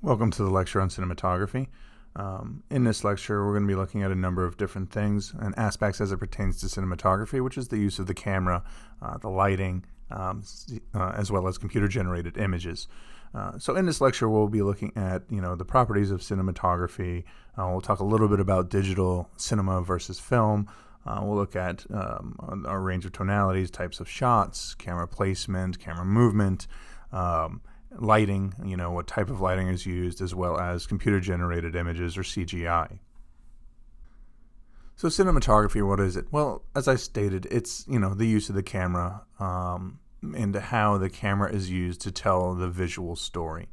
Welcome to the lecture on cinematography. In this lecture, we're going to be looking at a number of different things and aspects as it pertains to cinematography, which is the use of the camera, the lighting, as well as computer-generated images. So in this lecture, we'll be looking at the properties of cinematography. We'll talk a little bit about digital cinema versus film. We'll look at our range of tonalities, types of shots, camera placement, camera movement, lighting, what type of lighting is used, as well as computer-generated images or CGI. So cinematography, what is it? Well, as I stated, it's, the use of the camera and how the camera is used to tell the visual story.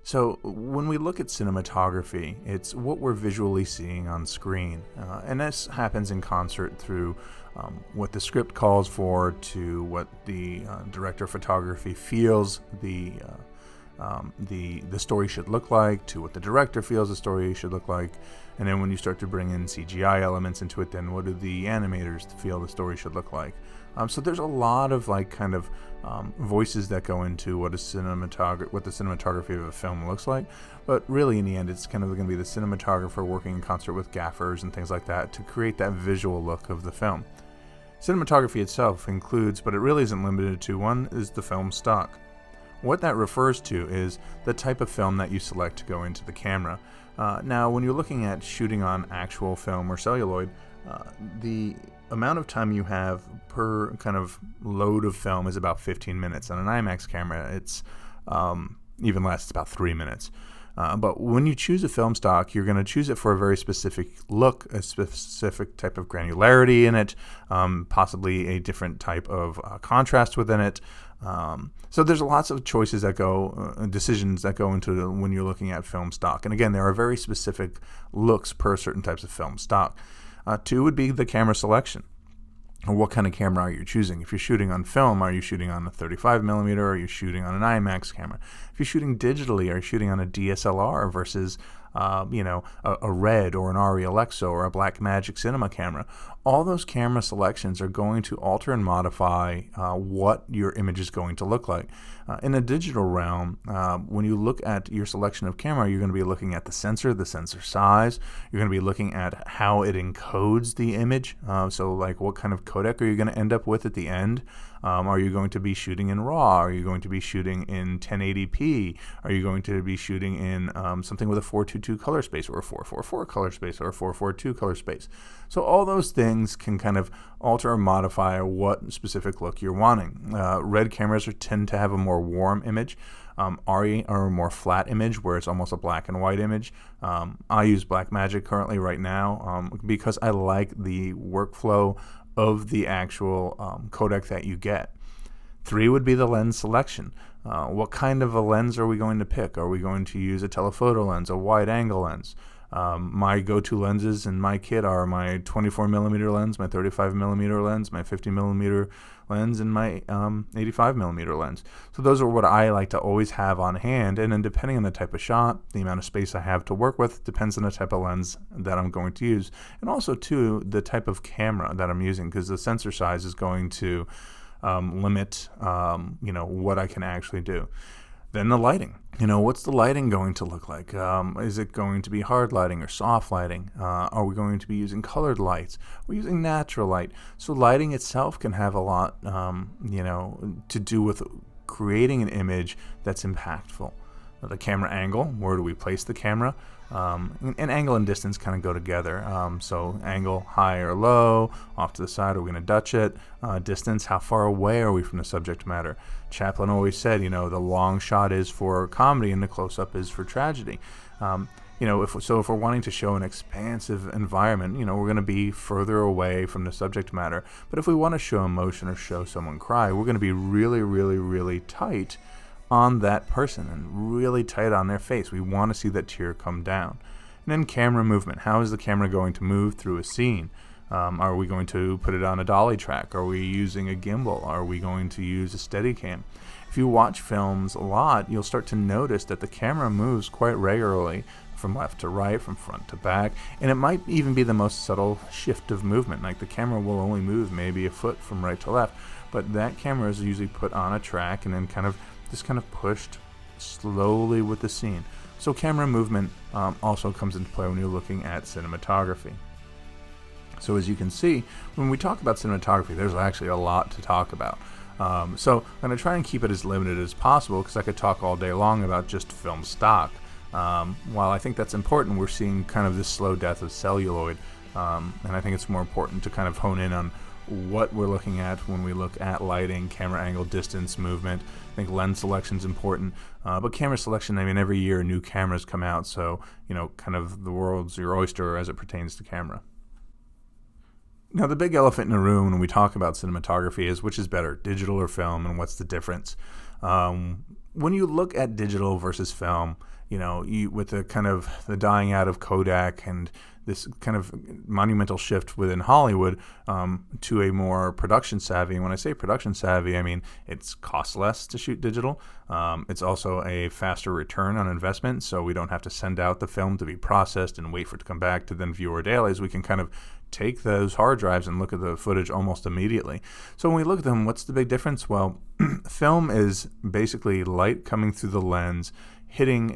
So when we look at cinematography, it's what we're visually seeing on screen. And this happens in concert through what the script calls for, to what the director of photography feels the story should look like, to what the director feels the story should look like. And then when you start to bring in CGI elements into it, then what do the animators feel the story should look like? So there's a lot of voices that go into what the cinematography of a film looks like. But really, in the end, it's kind of going to be the cinematographer working in concert with gaffers and things like that to create that visual look of the film. Cinematography itself includes, but it really isn't limited to, one is the film stock. What that refers to is the type of film that you select to go into the camera. Now, when you're looking at shooting on actual film or celluloid, the amount of time you have per kind of load of film is about 15 minutes. On an IMAX camera, it's even less, it's about 3 minutes. But when you choose a film stock, you're going to choose it for a very specific look, a specific type of granularity in it, possibly a different type of contrast within it. So there's lots of choices that go, decisions that go into when you're looking at film stock. And again, there are very specific looks per certain types of film stock. Two would be the camera selection. What kind of camera are you choosing? If you're shooting on film, are you shooting on a 35 millimeter? Are you shooting on an IMAX camera? If you're shooting digitally, are you shooting on a DSLR versus a Red or an Arri Alexo or a Blackmagic Cinema camera? All those camera selections are going to alter and modify what your image is going to look like. In a digital realm, when you look at your selection of camera, you're going to be looking at the sensor size. You're going to be looking at how it encodes the image. So like what kind of codec are you going to end up with at the end? Are you going to be shooting in RAW? Are you going to be shooting in 1080p? Are you going to be shooting in something with a 422 color space or a 444 color space or a 442 color space? So all those things can kind of alter or modify what specific look you're wanting. Red cameras tend to have a more warm image. Arri are a more flat image where it's almost a black and white image. I use Blackmagic currently right now because I like the workflow of the actual codec that you get. 3 would be the lens selection. What kind of a lens are we going to pick? Are we going to use a telephoto lens, a wide angle lens? My go-to lenses in my kit are my 24 millimeter lens, my 35 millimeter lens, my 50 millimeter lens, and my 85 millimeter lens. So those are what I like to always have on hand. And then depending on the type of shot, the amount of space I have to work with, depends on the type of lens that I'm going to use. And also, too, the type of camera that I'm using, because the sensor size is going to limit, what I can actually do. Then the lighting. What's the lighting going to look like? Is it going to be hard lighting or soft lighting? Are we going to be using colored lights? We're using natural light. So lighting itself can have a lot, to do with creating an image that's impactful. The camera angle, where do we place the camera? And angle and distance kind of go together. So angle, high or low, off to the side, are we going to Dutch it? Distance, how far away are we from the subject matter? Chaplin always said, the long shot is for comedy and the close-up is for tragedy. If we're wanting to show an expansive environment, we're going to be further away from the subject matter. But if we want to show emotion or show someone cry, we're going to be really, really, really tight on that person and really tight on their face. We want to see that tear come down. And then camera movement. How is the camera going to move through a scene? Are we going to put it on a dolly track? Are we using a gimbal? Are we going to use a Steadicam? If you watch films a lot, you'll start to notice that the camera moves quite regularly from left to right, from front to back, and it might even be the most subtle shift of movement. Like the camera will only move maybe a foot from right to left, but that camera is usually put on a track and then kind of pushed slowly with the scene. So camera movement also comes into play when you're looking at cinematography. So as you can see, when we talk about cinematography, there's actually a lot to talk about. So I'm going to try and keep it as limited as possible because I could talk all day long about just film stock. While I think that's important, we're seeing kind of this slow death of celluloid, and I think it's more important to kind of hone in on what we're looking at when we look at lighting, camera angle, distance, movement. I think lens selection is important, but camera selection, I mean, every year new cameras come out, so, kind of the world's your oyster as it pertains to camera. Now, the big elephant in the room when we talk about cinematography is which is better, digital or film, and what's the difference? When you look at digital versus film, with the kind of the dying out of Kodak and this kind of monumental shift within Hollywood to a more production savvy. And when I say production savvy, I mean it's costs less to shoot digital. It's also a faster return on investment, so we don't have to send out the film to be processed and wait for it to come back to then view our dailies. We can kind of take those hard drives and look at the footage almost immediately. So when we look at them, what's the big difference? Well, film is basically light coming through the lens, hitting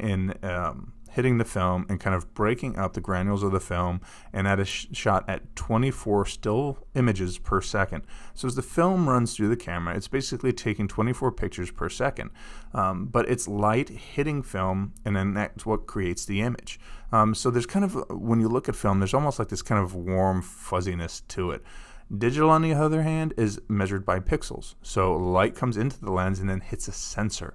the film and kind of breaking up the granules of the film, and that is shot at 24 still images per second. So as the film runs through the camera, it's basically taking 24 pictures per second, but it's light hitting film, and then that's what creates the image. So there's kind of, when you look at film, there's almost like this kind of warm fuzziness to it. Digital, on the other hand, is measured by pixels. So light comes into the lens and then hits a sensor.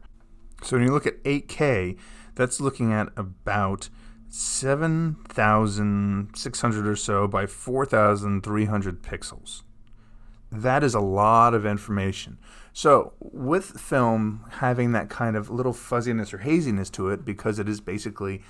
So when you look at 8K, that's looking at about 7,600 or so by 4,300 pixels. That is a lot of information. So with film having that kind of little fuzziness or haziness to it, because it is basically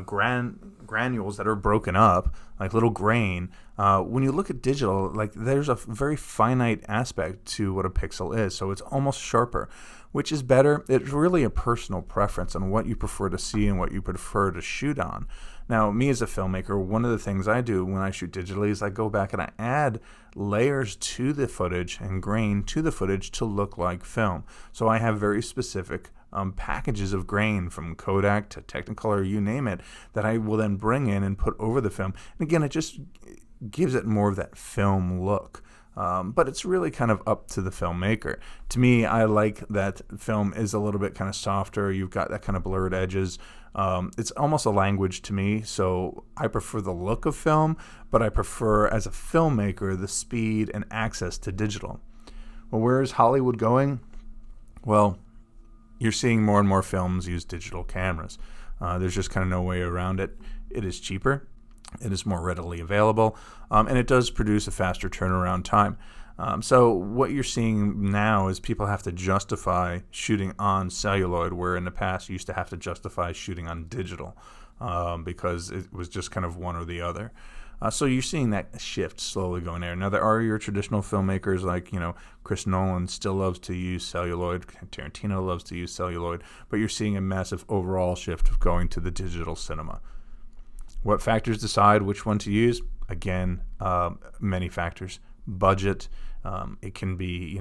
granules that are broken up, like little grain, when you look at digital, like there's a very finite aspect to what a pixel is, so it's almost sharper. Which is better? It's really a personal preference on what you prefer to see and what you prefer to shoot on. Now, me as a filmmaker, one of the things I do when I shoot digitally is I go back and I add layers to the footage and grain to the footage to look like film. So I have very specific packages of grain from Kodak to Technicolor, you name it, that I will then bring in and put over the film. And again, it just gives it more of that film look. But it's really kind of up to the filmmaker. To me, I like that film is a little bit kind of softer. You've got that kind of blurred edges. It's almost a language to me, so I prefer the look of film, but I prefer, as a filmmaker, the speed and access to digital. Well, where is Hollywood going? Well, you're seeing more and more films use digital cameras. There's just kind of no way around it. It is cheaper. It is more readily available, and it does produce a faster turnaround time. So what you're seeing now is people have to justify shooting on celluloid, where in the past you used to have to justify shooting on digital because it was just kind of one or the other. So you're seeing that shift slowly going there. Now, there are your traditional filmmakers like, Chris Nolan still loves to use celluloid. Tarantino loves to use celluloid. But you're seeing a massive overall shift of going to the digital cinema. What factors decide which one to use? Again, many factors. Budget. It can be,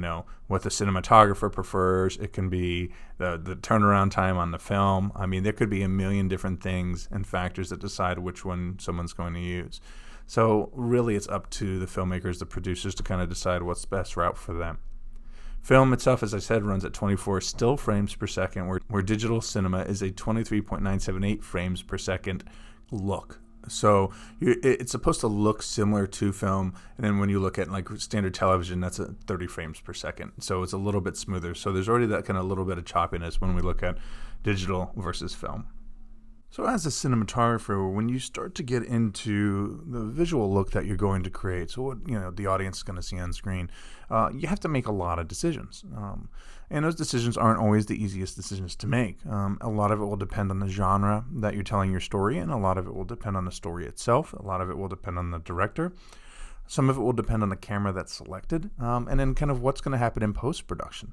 what the cinematographer prefers. It can be the turnaround time on the film. I mean, there could be a million different things and factors that decide which one someone's going to use. So really, it's up to the filmmakers, the producers, to kind of decide what's the best route for them. Film itself, as I said, runs at 24 still frames per second, where digital cinema is a 23.978 frames per second look. So it's supposed to look similar to film, and then when you look at like standard television, that's at 30 frames per second. So it's a little bit smoother. So there's already that kind of little bit of choppiness when we look at digital versus film. So as a cinematographer, when you start to get into the visual look that you're going to create, so what the audience is going to see on screen, you have to make a lot of decisions. And those decisions aren't always the easiest decisions to make. A lot of it will depend on the genre that you're telling your story, and a lot of it will depend on the story itself. A lot of it will depend on the director. Some of it will depend on the camera that's selected, and then kind of what's going to happen in post-production.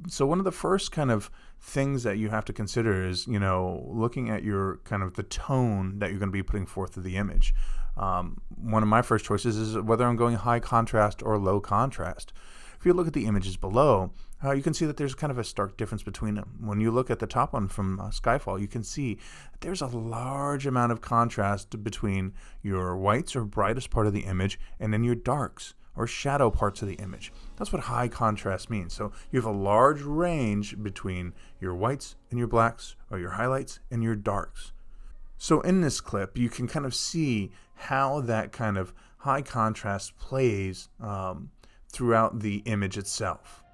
So one of the first kind of things that you have to consider is, looking at your kind of the tone that you're going to be putting forth to the image. One of my first choices is whether I'm going high contrast or low contrast. If you look at the images below, you can see that there's kind of a stark difference between them. When you look at the top one from Skyfall, you can see that there's a large amount of contrast between your whites or brightest part of the image and then your darks or shadow parts of the image. That's what high contrast means. So you have a large range between your whites and your blacks, or your highlights and your darks. So in this clip, you can kind of see how that kind of high contrast plays throughout the image itself.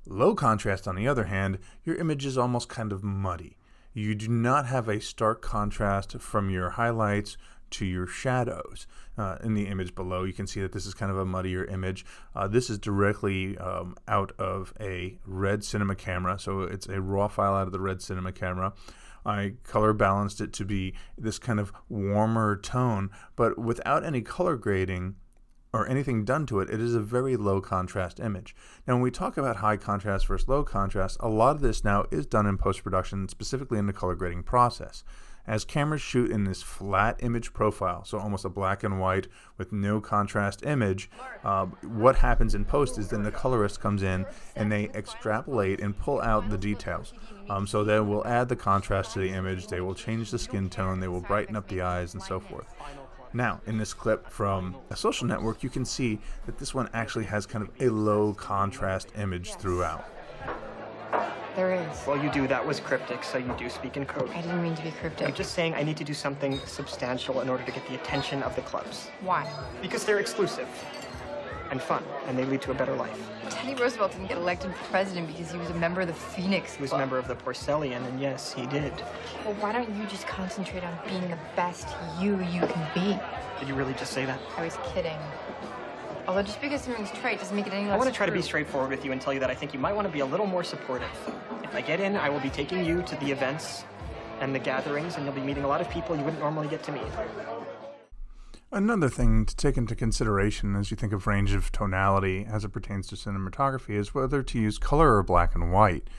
Low contrast, on the other hand, your image is almost kind of muddy. You do not have a stark contrast from your highlights to your shadows. In the image below, you can see that this is kind of a muddier image. This is directly out of a Red Cinema camera, so it's a raw file out of the Red Cinema camera. I color balanced it to be this kind of warmer tone, but without any color grading or anything done to it, it is a very low contrast image. Now, when we talk about high contrast versus low contrast, a lot of this now is done in post-production, specifically in the color grading process. As cameras shoot in this flat image profile, so almost a black and white with no contrast image, what happens in post is then the colorist comes in and they extrapolate and pull out the details. So they will add the contrast to the image, they will change the skin tone, they will brighten up the eyes and so forth. Now, in this clip from A Social Network, you can see that this one actually has kind of a low contrast image throughout. There is. Well, you do. That was cryptic, so you do speak in code. I didn't mean to be cryptic. I'm just saying I need to do something substantial in order to get the attention of the clubs. Why? Because they're exclusive and fun, and they lead to a better life. Teddy Roosevelt didn't get elected president because he was a member of the Phoenix He was a member of the Porcellian, and yes, he did. Well, why don't you just concentrate on being the best you can be? Did you really just say that? I was kidding. Although just because something's trite doesn't make it any less I want to try to true. be straightforward with you and tell you that I think you might want to be a little more supportive. If I get in, I will be taking you to the events and the gatherings, and you'll be meeting a lot of people you wouldn't normally get to meet. Another thing to take into consideration as you think of range of tonality as it pertains to cinematography is whether to use color or black and white.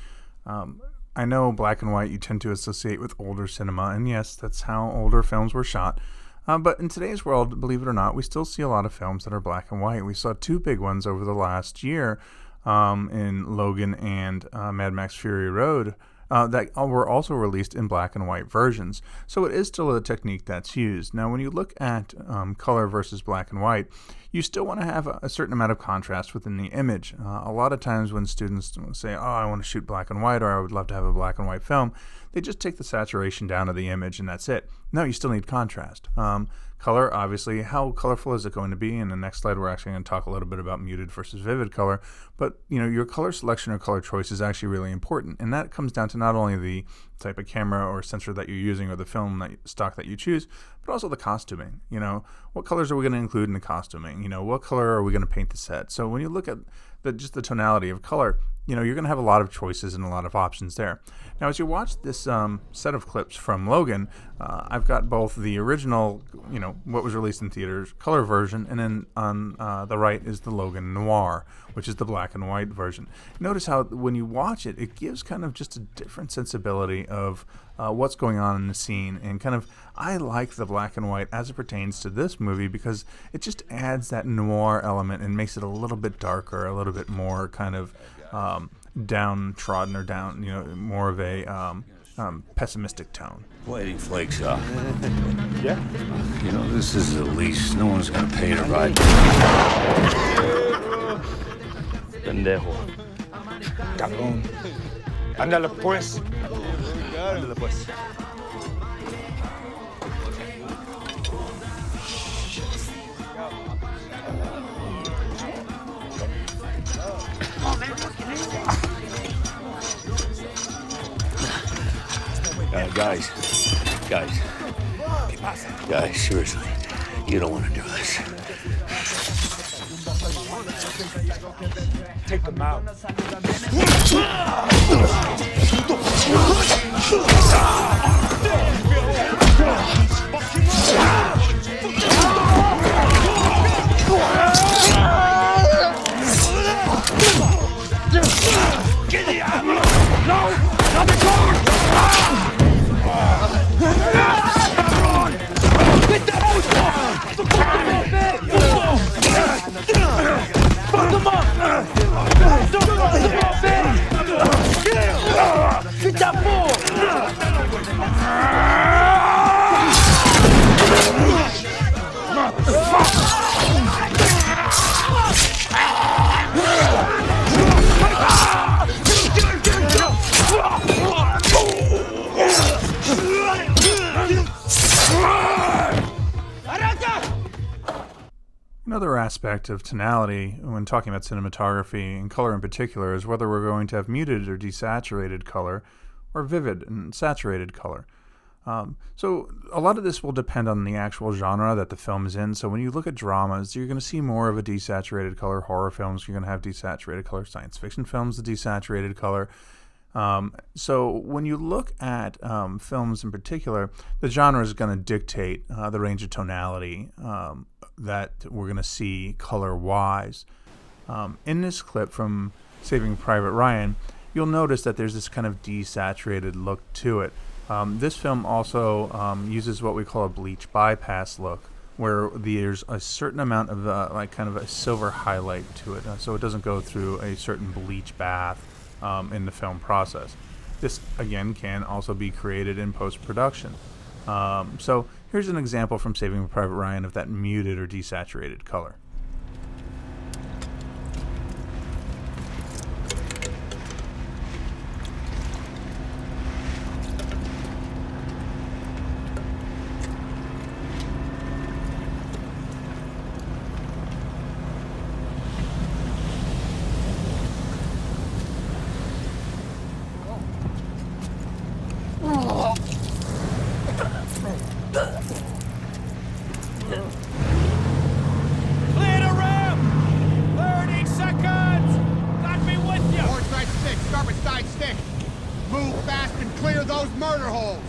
I know black and white you tend to associate with older cinema, and yes, that's how older films were shot. But in today's world, believe it or not, we still see a lot of films that are black and white. We saw two big ones over the last year in Logan and Mad Max Fury Road that were also released in black and white versions. So it is still a technique that's used. Now, when you look at color versus black and white, you still want to have a certain amount of contrast within the image. A lot of times when students say, oh, I want to shoot black and white, or I would love to have a black and white film, they just take the saturation down of the image and that's it. No, you still need contrast. Color, obviously, how colorful is it going to be? In the next slide, we're actually going to talk a little bit about muted versus vivid color. But your color selection or color choice is actually really important, and that comes down to not only the type of camera or sensor that you're using or the film stock that you choose, but also the costuming. What colors are we going to include in the costuming? What color are we going to paint the set? So when you look at just the tonality of color, you're going to have a lot of choices and a lot of options there. Now, as you watch this set of clips from Logan, I've got both the original, what was released in theaters, color version, and then on the right is the Logan Noir, which is the black and white version. Notice how when you watch it, it gives kind of just a different sensibility of what's going on in the scene, and kind of, I like the black and white as it pertains to this movie because it just adds that noir element and makes it a little bit darker, a little bit more kind of downtrodden or down, more of a pessimistic tone. Waiting flakes off. Yeah? You know, this is a lease. No one's gonna pay to ride. Pendejo. Cabrón. Ándale pues. Ándale pues. Guys, seriously, you don't want to do this. Take them out. Get the armor! No! Not the car! Get the house! Fuck him up! Get that ball! Another aspect of tonality when talking about cinematography and color in particular is whether we're going to have muted or desaturated color or vivid and saturated color. So a lot of this will depend on the actual genre that the film is in. So when you look at dramas, you're going to see more of a desaturated color. Horror films, you're going to have desaturated color. Science fiction films, the desaturated color. So when you look at films in particular, the genre is going to dictate the range of tonality that we're going to see color-wise. In this clip from Saving Private Ryan, you'll notice that there's this kind of desaturated look to it. This film also uses what we call a bleach bypass look, where there's a certain amount of like kind of a silver highlight to it, so it doesn't go through a certain bleach bath in the film process. This again can also be created in post-production. So here's an example from Saving Private Ryan of that muted or desaturated color. Clear the room! 30 seconds! Got me with you! North side stick, starboard side stick. Move fast and clear those murder holes.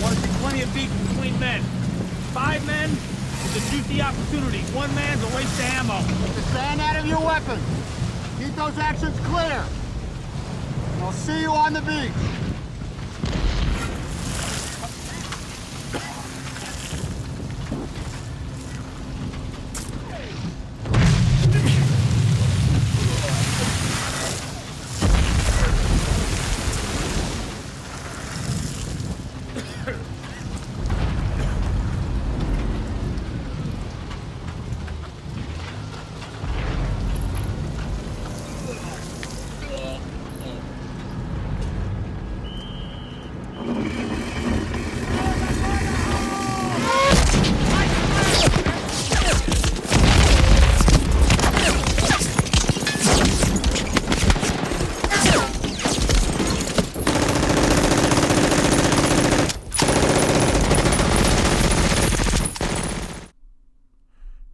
Want to see plenty of beats between men. 5 men is a juicy opportunity. 1 man's a waste of ammo. Get the sand out of your weapons. Keep those actions clear. I'll see you on the beach.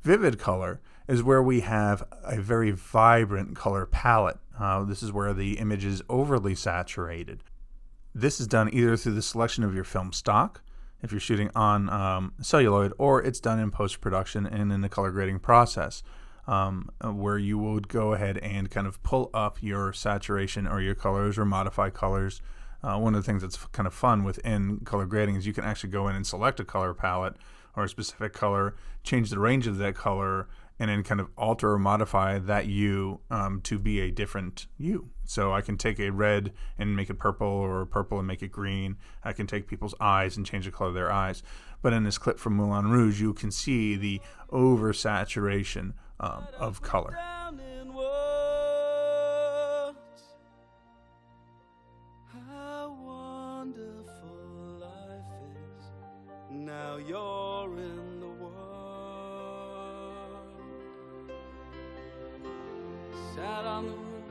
Vivid color is where we have a very vibrant color palette. This is where the image is overly saturated. This is done either through the selection of your film stock, if you're shooting on celluloid, or it's done in post-production and in the color grading process, where you would go ahead and kind of pull up your saturation or your colors or modify colors. One of the things that's kind of fun within color grading is you can actually go in and select a color palette or a specific color, change the range of that color, and then kind of alter or modify that U to be a different U. So I can take a red and make it purple, or purple and make it green. I can take people's eyes and change the color of their eyes. But in this clip from Moulin Rouge, you can see the oversaturation of color. Now you're in the world. Sat on the roof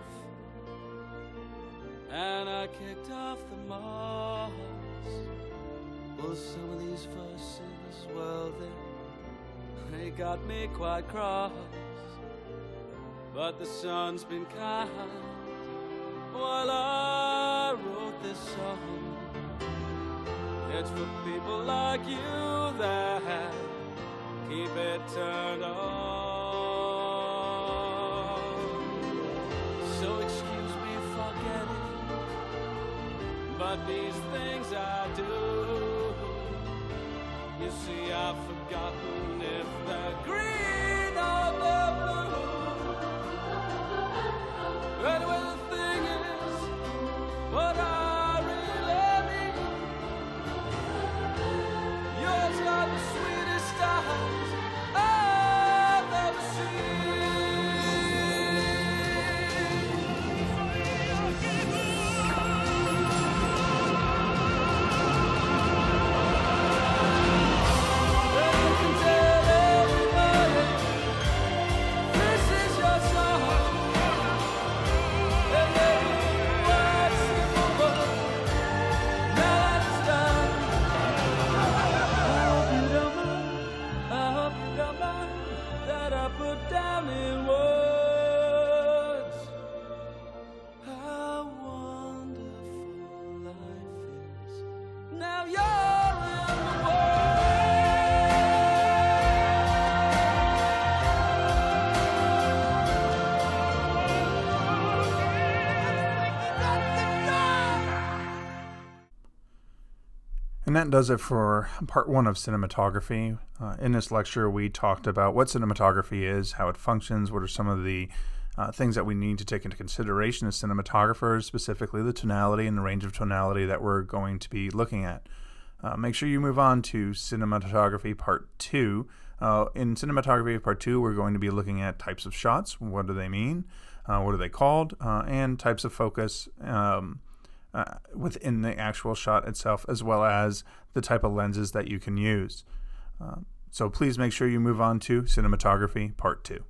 and I kicked off the moss. Well, some of these verses, well, they got me quite cross. But the sun's been kind while I wrote this song. It's for people like you that keep it turned on. So excuse me for getting, but these things I do. You see, I've forgotten if they're green or they're blue. Anyway, the thing is, what I really need, yours got the sweetest eyes I've ever seen. And that does it for part 1 of cinematography. In this lecture, we talked about what cinematography is, how it functions, what are some of the things that we need to take into consideration as cinematographers, specifically the tonality and the range of tonality that we're going to be looking at. Make sure you move on to cinematography part 2. In cinematography part 2, we're going to be looking at types of shots. What do they mean? What are they called? And types of focus within the actual shot itself, as well as the type of lenses that you can use. So please make sure you move on to cinematography part 2.